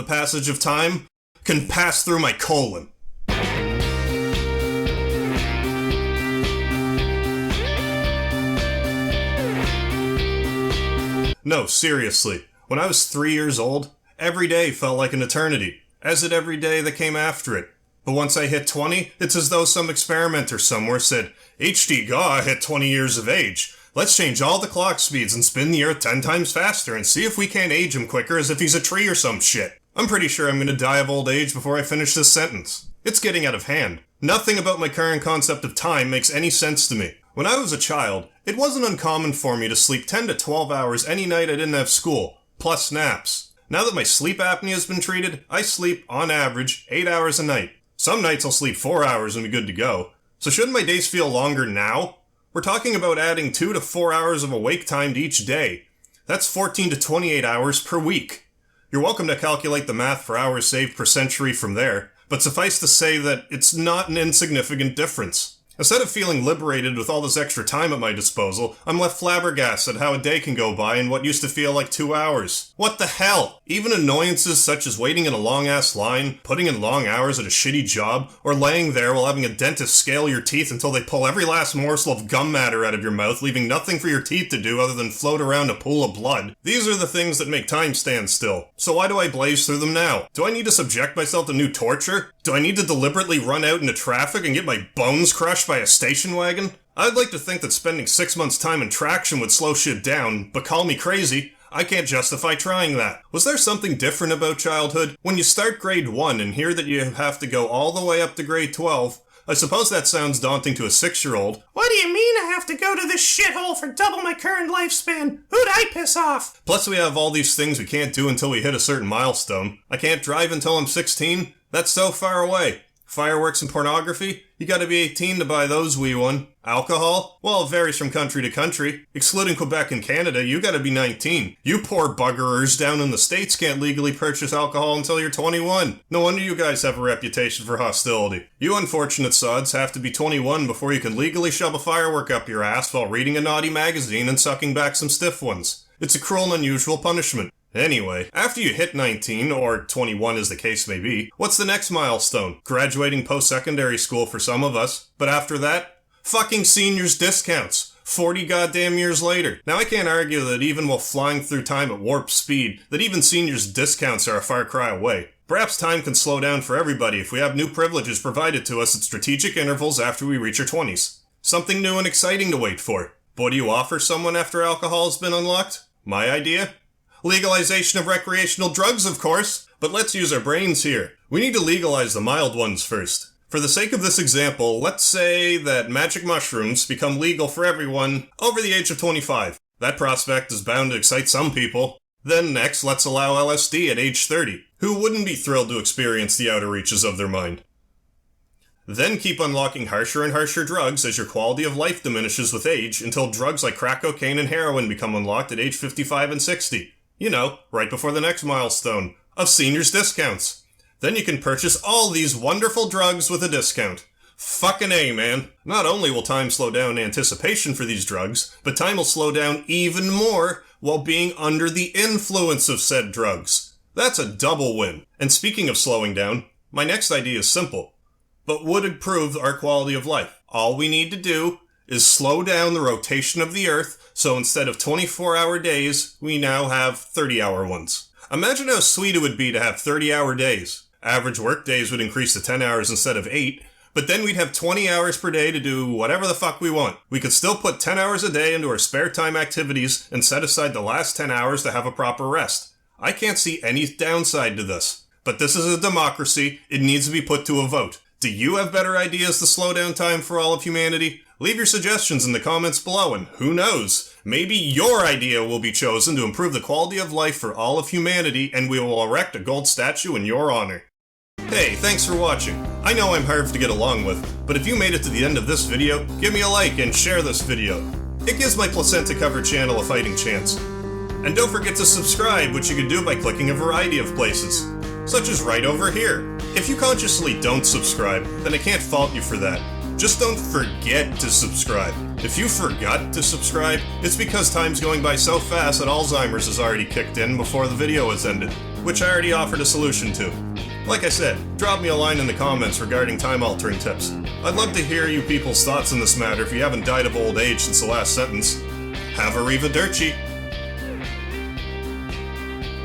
the passage of time can pass through my colon. No, seriously. When I was 3 years old, every day felt like an eternity, as did every day that came after it. But once I hit 20, it's as though some experimenter somewhere said, H.D. Gaw hit 20 years of age. Let's change all the clock speeds and spin the Earth 10 times faster and see if we can't age him quicker as if he's a tree or some shit. I'm pretty sure I'm gonna die of old age before I finish this sentence. It's getting out of hand. Nothing about my current concept of time makes any sense to me. When I was a child, it wasn't uncommon for me to sleep 10 to 12 hours any night I didn't have school, plus naps. Now that my sleep apnea has been treated, I sleep, on average, 8 hours a night. Some nights I'll sleep 4 hours and be good to go. So shouldn't my days feel longer now? We're talking about adding 2 to 4 hours of awake time to each day. That's 14 to 28 hours per week. You're welcome to calculate the math for hours saved per century from there, but suffice to say that it's not an insignificant difference. Instead of feeling liberated with all this extra time at my disposal, I'm left flabbergasted at how a day can go by in what used to feel like 2 hours. What the hell? Even annoyances such as waiting in a long-ass line, putting in long hours at a shitty job, or laying there while having a dentist scale your teeth until they pull every last morsel of gum matter out of your mouth, leaving nothing for your teeth to do other than float around a pool of blood. These are the things that make time stand still. So why do I blaze through them now? Do I need to subject myself to new torture? Do I need to deliberately run out into traffic and get my bones crushed by a station wagon? I'd like to think that spending 6 months' time in traction would slow shit down, but call me crazy, I can't justify trying that. Was there something different about childhood? When you start grade 1 and hear that you have to go all the way up to grade 12, I suppose that sounds daunting to a 6-year-old. What do you mean I have to go to this shithole for double my current lifespan? Who'd I piss off? Plus we have all these things we can't do until we hit a certain milestone. I can't drive until I'm 16? That's so far away. Fireworks and pornography? You gotta be 18 to buy those, wee one. Alcohol? Well, it varies from country to country. Excluding Quebec and Canada, you gotta be 19. You poor buggerers down in the States can't legally purchase alcohol until you're 21. No wonder you guys have a reputation for hostility. You unfortunate sods have to be 21 before you can legally shove a firework up your ass while reading a naughty magazine and sucking back some stiff ones. It's a cruel and unusual punishment. Anyway, after you hit 19, or 21 as the case may be, what's the next milestone? Graduating post-secondary school for some of us. But after that? Fucking seniors discounts. 40 goddamn years later. Now I can't argue that even while flying through time at warp speed, that even seniors discounts are a far cry away. Perhaps time can slow down for everybody if we have new privileges provided to us at strategic intervals after we reach our 20s. Something new and exciting to wait for. But what do you offer someone after alcohol has been unlocked? My idea? Legalization of recreational drugs, of course. But let's use our brains here. We need to legalize the mild ones first. For the sake of this example, let's say that magic mushrooms become legal for everyone over the age of 25. That prospect is bound to excite some people. Then next, let's allow LSD at age 30. Who wouldn't be thrilled to experience the outer reaches of their mind? Then keep unlocking harsher and harsher drugs as your quality of life diminishes with age until drugs like crack cocaine and heroin become unlocked at age 55 and 60. You know, right before the next milestone of seniors discounts. Then you can purchase all these wonderful drugs with a discount. Fucking A, man. Not only will time slow down in anticipation for these drugs, but time will slow down even more while being under the influence of said drugs. That's a double win. And speaking of slowing down, my next idea is simple, but would improve our quality of life. All we need to do is slow down the rotation of the Earth, so instead of 24-hour days, we now have 30-hour ones. Imagine how sweet it would be to have 30-hour days. Average work days would increase to 10 hours instead of 8, but then we'd have 20 hours per day to do whatever the fuck we want. We could still put 10 hours a day into our spare time activities and set aside the last 10 hours to have a proper rest. I can't see any downside to this. But this is a democracy. It needs to be put to a vote. Do you have better ideas to slow down time for all of humanity? Leave your suggestions in the comments below, and who knows, maybe your idea will be chosen to improve the quality of life for all of humanity, and we will erect a gold statue in your honor. Hey, thanks for watching. I know I'm hard to get along with, but if you made it to the end of this video, give me a like and share this video. It gives my placenta cover channel a fighting chance. And don't forget to subscribe, which you can do by clicking a variety of places, such as right over here. If you consciously don't subscribe, then I can't fault you for that. Just don't forget to subscribe. If you forgot to subscribe, it's because time's going by so fast that Alzheimer's has already kicked in before the video has ended. which I already offered a solution to. Like I said, drop me a line in the comments regarding time-altering tips. I'd love to hear you people's thoughts on this matter if you haven't died of old age since the last sentence. Have a arrivederci!